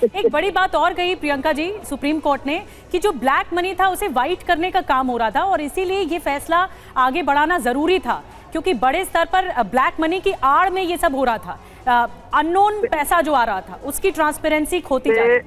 एक बड़ी बात और कही प्रियंका जी सुप्रीम कोर्ट ने कि जो ब्लैक मनी था उसे वाइट करने का काम हो रहा था और इसीलिए ये फैसला आगे बढ़ाना जरूरी था, क्योंकि बड़े स्तर पर ब्लैक मनी की आड़ में ये सब हो रहा था, अननोन पैसा जो आ रहा था उसकी ट्रांसपेरेंसी खोती जा रही।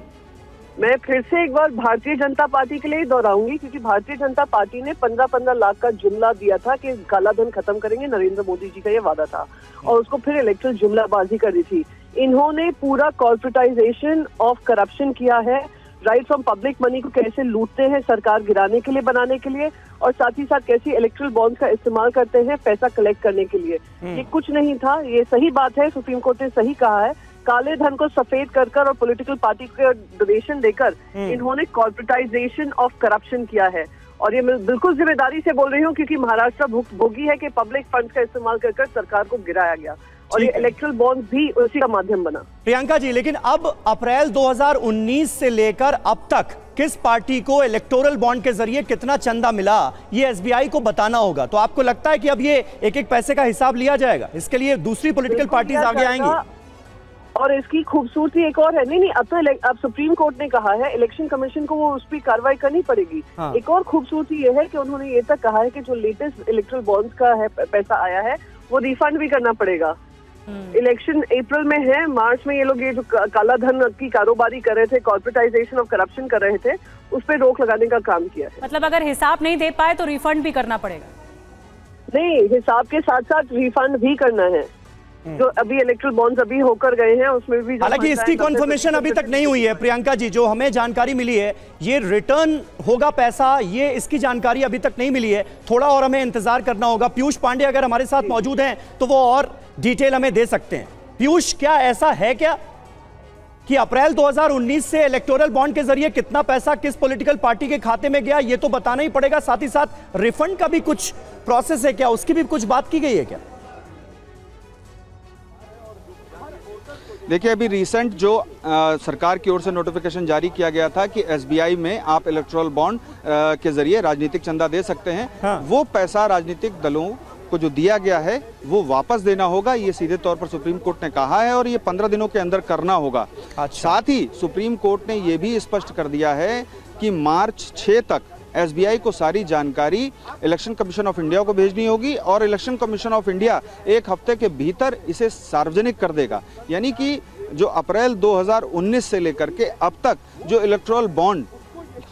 मैं फिर से एक बार भारतीय जनता पार्टी के लिए ही दोहराऊंगी, क्योंकि भारतीय जनता पार्टी ने 15-15 लाख का जुमला दिया था कि काला धन खत्म करेंगे, नरेंद्र मोदी जी का ये वादा था, और उसको फिर इलेक्ट्रल जुमलाबाजी कर दी थी। इन्होंने पूरा कॉर्पोरेटाइजेशन ऑफ करप्शन किया है, राइट फ्रॉम पब्लिक मनी को कैसे लूटते हैं सरकार गिराने के लिए, बनाने के लिए, और साथ ही साथ कैसे इलेक्ट्रल बॉन्ड्स का इस्तेमाल करते हैं पैसा कलेक्ट करने के लिए। ये कुछ नहीं था, ये सही बात है, सुप्रीम कोर्ट ने सही कहा है। काले धन को सफेद कर और पॉलिटिकल पार्टी को डोनेशन देकर इन्होंने कॉर्पोरेटाइजेशन ऑफ करप्शन किया है, और ये मैं बिल्कुल जिम्मेदारी से बोल रही हूँ, क्योंकि महाराष्ट्र भोगी है कि पब्लिक फंड्स का इस्तेमाल कर सरकार को गिराया गया, और ये इलेक्ट्रल बॉन्ड्स भी उसी का माध्यम बना। प्रियंका जी, लेकिन अब अप्रैल 2019 से लेकर अब तक किस पार्टी को इलेक्टोरल बॉन्ड के जरिए कितना चंदा मिला, ये एसबीआई को बताना होगा। तो आपको लगता है कि अब ये एक एक पैसे का हिसाब लिया जाएगा, इसके लिए दूसरी पॉलिटिकल पार्टीज आगे आएंगी? और इसकी खूबसूरती एक और है, नहीं अब तो अब सुप्रीम कोर्ट ने कहा है इलेक्शन कमीशन को वो उस पर कार्रवाई करनी पड़ेगी। हाँ। एक और खूबसूरती ये है कि उन्होंने ये तक कहा है कि जो लेटेस्ट इलेक्ट्रल बॉन्ड्स का है पैसा आया है वो रिफंड भी करना पड़ेगा। इलेक्शन अप्रैल में है, मार्च में ये लोग ये जो काला धन की कारोबारी कर रहे थे, कॉर्पोरेटाइजेशन ऑफ करप्शन कर रहे थे, उस पर रोक लगाने का काम किया है। मतलब अगर हिसाब नहीं दे पाए तो रिफंड भी करना पड़ेगा? नहीं, हिसाब के साथ साथ रिफंड भी करना है। जो अभी इलेक्ट्रल बॉन्ड्स अभी होकर गए हैं उसमें भी, हालांकि इसकी कॉन्फर्मेशन अभी तक नहीं हुई है प्रियंका जी, जो हमें जानकारी मिली है ये रिटर्न होगा पैसा, ये इसकी जानकारी अभी तक नहीं मिली है, थोड़ा और हमें इंतजार करना होगा। पीयूष पांडे अगर हमारे साथ मौजूद हैं तो वो और डिटेल हमें दे सकते हैं। पीयूष, क्या ऐसा है क्या कि अप्रैल 2019 से इलेक्टोरल बॉन्ड के जरिए कितना पैसा किस पॉलिटिकल पार्टी के खाते में गया ये तो बताना ही पड़ेगा, साथ ही साथ रिफंड का भी कुछ प्रोसेस है क्या, उसकी भी कुछ बात की गई है क्या? देखिए, अभी रिसेंट जो सरकार की ओर से नोटिफिकेशन जारी किया गया था कि एसबीआई में आप इलेक्टोरल बॉन्ड के जरिए राजनीतिक चंदा दे सकते हैं। हाँ। वो पैसा राजनीतिक दलों को जो दिया गया है वो वापस देना होगा, ये सीधे तौर पर सुप्रीम कोर्ट ने कहा है, और ये 15 दिनों के अंदर करना होगा। अच्छा। साथ ही सुप्रीम कोर्ट ने ये भी स्पष्ट कर दिया है कि मार्च 6 तक एसबीआई को सारी जानकारी इलेक्शन कमीशन ऑफ इंडिया को भेजनी होगी, और इलेक्शन कमीशन ऑफ इंडिया एक हफ्ते के भीतर इसे सार्वजनिक कर देगा। यानी कि जो अप्रैल 2019 से लेकर के अब तक जो इलेक्टोरल बॉन्ड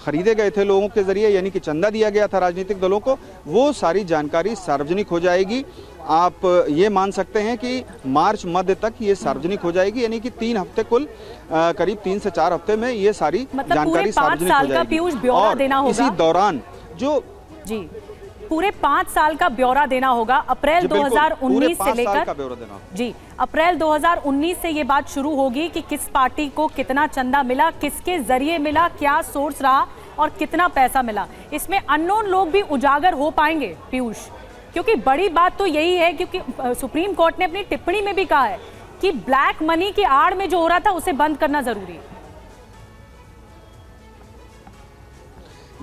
खरीदे गए थे लोगों के जरिए, यानी कि चंदा दिया गया था राजनीतिक दलों को, वो सारी जानकारी सार्वजनिक हो जाएगी। आप ये मान सकते हैं कि मार्च मध्य तक ये सार्वजनिक हो जाएगी, यानी कि 3 हफ्ते कुल करीब 3 से 4 हफ्ते में ये सारी जानकारी सार्वजनिक हो जाएगी। और इसी दौरान जो पूरे 5 साल का ब्यौरा देना होगा, अप्रैल 2019 से लेकर जी अप्रैल 2019 से ये बात शुरू होगी कि किस पार्टी को कितना चंदा मिला, किसके जरिए मिला, क्या सोर्स रहा और कितना पैसा मिला। इसमें अननोन लोग भी उजागर हो पाएंगे पीयूष, क्योंकि बड़ी बात तो यही है, क्योंकि सुप्रीम कोर्ट ने अपनी टिप्पणी में भी कहा है कि ब्लैक मनी की आड़ में जो हो रहा था उसे बंद करना जरूरी है।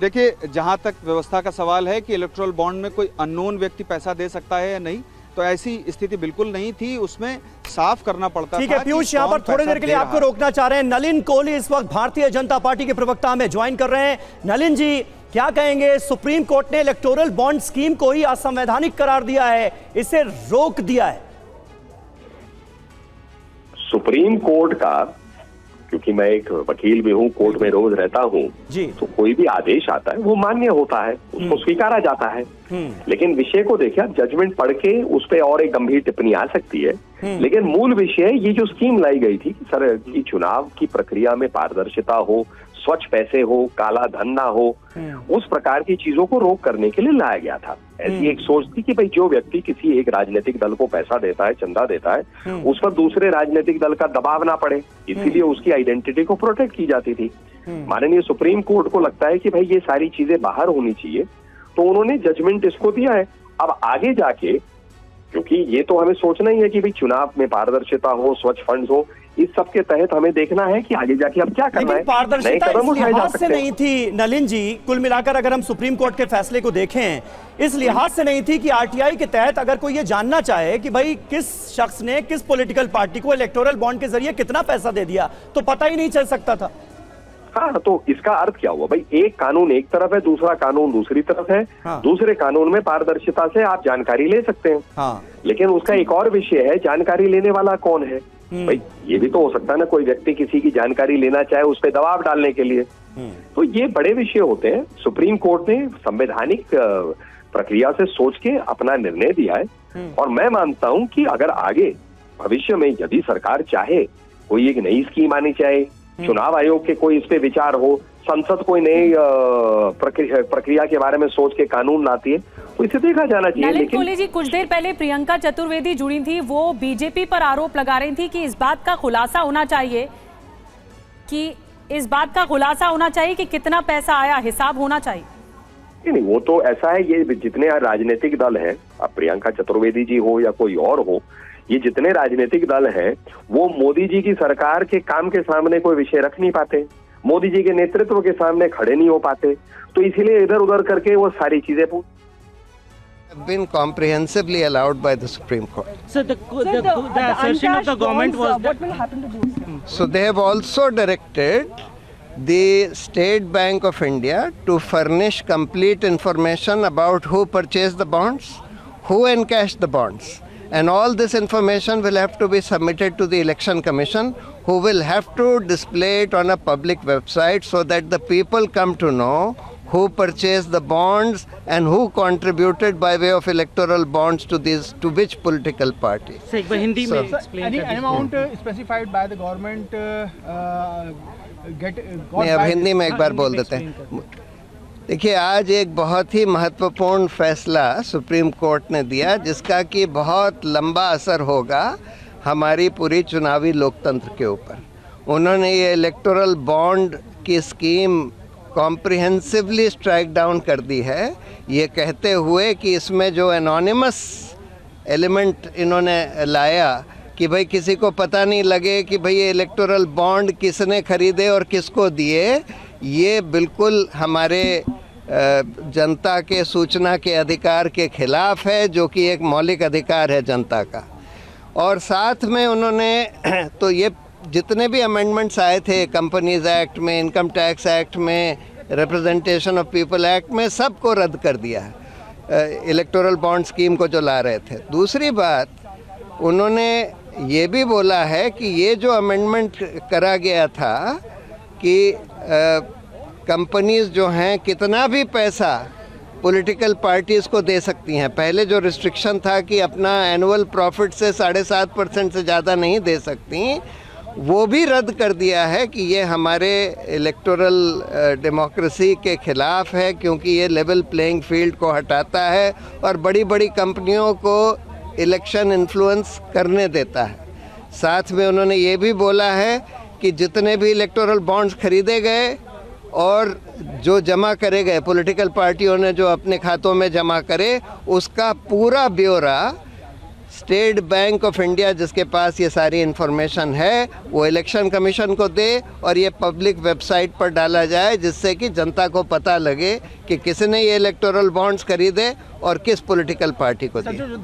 देखिए, जहां तक व्यवस्था का सवाल है कि इलेक्टोरल बॉन्ड में कोई अननोन व्यक्ति पैसा दे सकता है या नहीं, तो ऐसी स्थिति बिल्कुल नहीं थी, उसमें साफ करना पड़ता था। ठीक है पीयूष, यहां पर थोड़ी देर के लिए आपको रोकना चाह रहे हैं। नलिन कोहली इस वक्त भारतीय जनता पार्टी के प्रवक्ता हमें ज्वाइन कर रहे हैं। नलिन जी, क्या कहेंगे? सुप्रीम कोर्ट ने इलेक्टोरल बॉन्ड स्कीम को ही असंवैधानिक करार दिया है, इसे रोक दिया है। सुप्रीम कोर्ट का, क्योंकि मैं एक वकील भी हूँ, कोर्ट में रोज रहता हूँ, तो कोई भी आदेश आता है वो मान्य होता है, उसको स्वीकारा जाता है। लेकिन विषय को देखिए, जजमेंट पढ़ के उस पर और एक गंभीर टिप्पणी आ सकती है, लेकिन मूल विषय ये जो स्कीम लाई गई थी सर की चुनाव की प्रक्रिया में पारदर्शिता हो, स्वच्छ पैसे हो, काला धन ना हो, उस प्रकार की चीजों को रोक करने के लिए लाया गया था। ऐसी एक सोच थी कि भाई जो व्यक्ति किसी एक राजनीतिक दल को पैसा देता है, चंदा देता है, उस पर दूसरे राजनीतिक दल का दबाव ना पड़े, इसीलिए उसकी आइडेंटिटी को प्रोटेक्ट की जाती थी। माननीय सुप्रीम कोर्ट को लगता है कि भाई ये सारी चीजें बाहर होनी चाहिए, तो उन्होंने जजमेंट इसको दिया है। अब आगे जाके, क्योंकि ये तो हमें सोचना ही है कि भाई चुनाव में पारदर्शिता हो, स्वच्छ फंड्स हो, इस सब के तहत हमें देखना है कि आगे जाके अब क्या करना है। पारदर्शिता इस लिहाज से नहीं थी नलिन जी, कुल मिलाकर अगर हम सुप्रीम कोर्ट के फैसले को देखें, इस लिहाज से नहीं थी कि आरटीआई के तहत अगर कोई ये जानना चाहे कि भाई किस शख्स ने किस पॉलिटिकल पार्टी को इलेक्टोरल बॉन्ड के जरिए कितना पैसा दे दिया, तो पता ही नहीं चल सकता था। हाँ, तो इसका अर्थ क्या हुआ भाई, एक कानून एक तरफ है, दूसरा कानून दूसरी तरफ है। हाँ। दूसरे कानून में पारदर्शिता से आप जानकारी ले सकते हैं। हाँ। लेकिन उसका एक और विषय है, जानकारी लेने वाला कौन है। भाई ये भी तो हो सकता है ना, कोई व्यक्ति किसी की जानकारी लेना चाहे उस पर दबाव डालने के लिए। तो ये बड़े विषय होते हैं। सुप्रीम कोर्ट ने संवैधानिक प्रक्रिया से सोच के अपना निर्णय दिया है, और मैं मानता हूं कि अगर आगे भविष्य में यदि सरकार चाहे, कोई एक नई स्कीम आनी चाहे, चुनाव आयोग के कोई इस पे विचार हो, संसद कोई नई प्रक्रिया के बारे में सोच के कानून लाती है, तो इसे देखा जाना चाहिए। लेकिन कोहली जी, कुछ देर पहले प्रियंका चतुर्वेदी जुड़ी थी, वो बीजेपी पर आरोप लगा रही थी कि इस बात का खुलासा होना चाहिए कि कितना पैसा आया, हिसाब होना चाहिए। नहीं, वो तो ऐसा है, ये जितने राजनीतिक दल हैं, अब प्रियंका चतुर्वेदी जी हो या कोई और हो, ये जितने राजनीतिक दल हैं, वो मोदी जी की सरकार के काम के सामने कोई विषय रख नहीं पाते, मोदी जी के नेतृत्व के सामने खड़े नहीं हो पाते, तो इसीलिए इधर उधर करके वो सारी चीजें been comprehensively allowed by the Supreme Court. So the assertion of the government was what will happen to those? So they have also directed the State Bank of India to furnish complete information about who purchased the bonds, who encashed the bonds, and all this information will have to be submitted to the Election Commission, who will have to display it on a public website so that the people come to know who purchased the bonds and who contributed by way of electoral bonds to which political party. Hindi so, any amount specified by the government नहीं, अब हिंदी में एक बार बोल देते हैं। देखिए, आज एक बहुत ही महत्वपूर्ण फैसला सुप्रीम कोर्ट ने दिया, जिसका कि बहुत लंबा असर होगा हमारी पूरी चुनावी लोकतंत्र के ऊपर। उन्होंने ये इलेक्टोरल बॉन्ड की स्कीम कॉम्प्रिहेंसिवली स्ट्राइक डाउन कर दी है, ये कहते हुए कि इसमें जो एनोनिमस एलिमेंट इन्होंने लाया कि भाई किसी को पता नहीं लगे कि भाई ये इलेक्टोरल बॉन्ड किसने खरीदे और किसको दिए, ये बिल्कुल हमारे जनता के सूचना के अधिकार के खिलाफ है, जो कि एक मौलिक अधिकार है जनता का। और साथ में उन्होंने तो ये जितने भी अमेंडमेंट्स आए थे कंपनीज एक्ट में, इनकम टैक्स एक्ट में, रिप्रेजेंटेशन ऑफ पीपल एक्ट में, सबको रद्द कर दिया है इलेक्टोरल बॉन्ड स्कीम को जो ला रहे थे। दूसरी बात, उन्होंने ये भी बोला है कि ये जो अमेंडमेंट करा गया था कि कंपनीज जो हैं कितना भी पैसा पॉलिटिकल पार्टीज़ को दे सकती हैं, पहले जो रिस्ट्रिक्शन था कि अपना एनुअल प्रॉफिट से 7.5% से ज़्यादा नहीं दे सकती, वो भी रद्द कर दिया है कि ये हमारे इलेक्टोरल डेमोक्रेसी के ख़िलाफ़ है, क्योंकि ये लेवल प्लेइंग फील्ड को हटाता है और बड़ी बड़ी कंपनियों को इलेक्शन इन्फ्लुएंस करने देता है। साथ में उन्होंने ये भी बोला है कि जितने भी इलेक्टोरल बॉन्ड्स खरीदे गए और जो जमा करे गए, पॉलिटिकल पार्टियों ने जो अपने खातों में जमा करे, उसका पूरा ब्यौरा स्टेट बैंक ऑफ इंडिया, जिसके पास ये सारी इन्फॉर्मेशन है, वो इलेक्शन कमीशन को दे और ये पब्लिक वेबसाइट पर डाला जाए, जिससे कि जनता को पता लगे कि किसने ये इलेक्टोरल बॉन्ड्स खरीदे और किस पॉलिटिकल पार्टी को दिए।